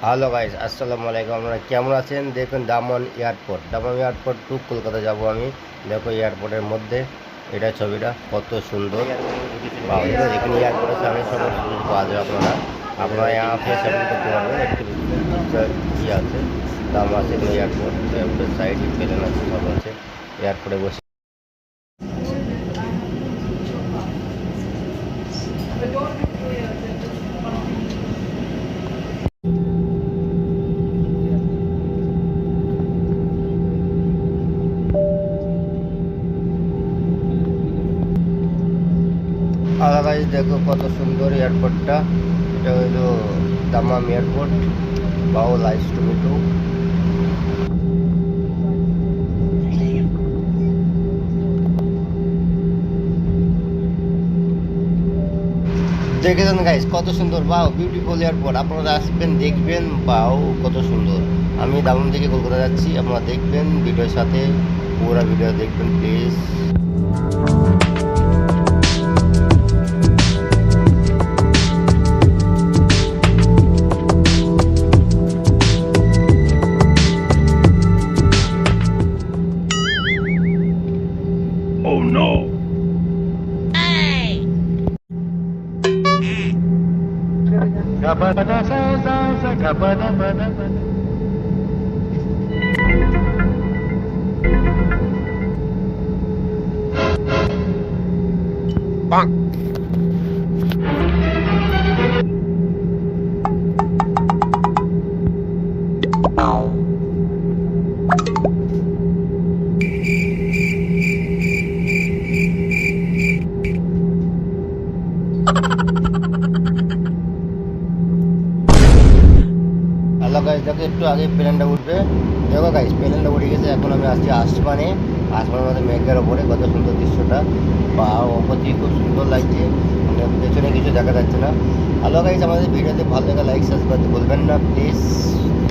Hello guys, আসসালামু আলাইকুম। আপনারা কেমন আছেন? দেখুন দামন এয়ারপোর্ট টু কলকাতা যাব আমি। দেখো এয়ারপোর্টের মধ্যে এটা ছবিটা কত সুন্দর। এখানে এয়ারপোর্টের সামনে সকল সুবিধা পাওয়া যায়। আপনারা यहाँ पे सेटिंग করতে পারবেন। একটু ইয়ে আছে, দাম আছে। এয়ারপোর্টের সাইড প্লেন আছে, সব আছে। এয়ারপোর্টে বসে গাইস, দেখো কত সুন্দর এয়ারপোর্টটা। এটা হলো দামাম এয়ারপোর্ট। বাও লাইস টু মি টু। দেখেছেন গাইস কত সুন্দর, বাও বিউটিফুল এয়ারপোর্ট। আপনারা আসবেন, দেখবেন, বাও কত সুন্দর। আমি দামন থেকে কলকাতা যাচ্ছি, আপনারা দেখবেন, ভিডিওর সাথে পুরো ভিডিও দেখবেন please. Oh no! Bonk. Hello guys, দেখো একটু আগে প্লেনটা উঠবে। দেখো গাইস, প্লেনটা উঠে গেছে। এখন আমি আসছি আসমানের মধ্যে মেঘের ওপরে। কত সুন্দর দৃশ্যটা, বা ওপর থেকে খুব সুন্দর লাগছে। মানে পেছনে কিছু দেখা যাচ্ছে না। হ্যালো গাইস, আমাদের ভিডিওতে ভালো লাগা লাইক সাবস্ক্রাইব করতে ভুলবেন না প্লিজ।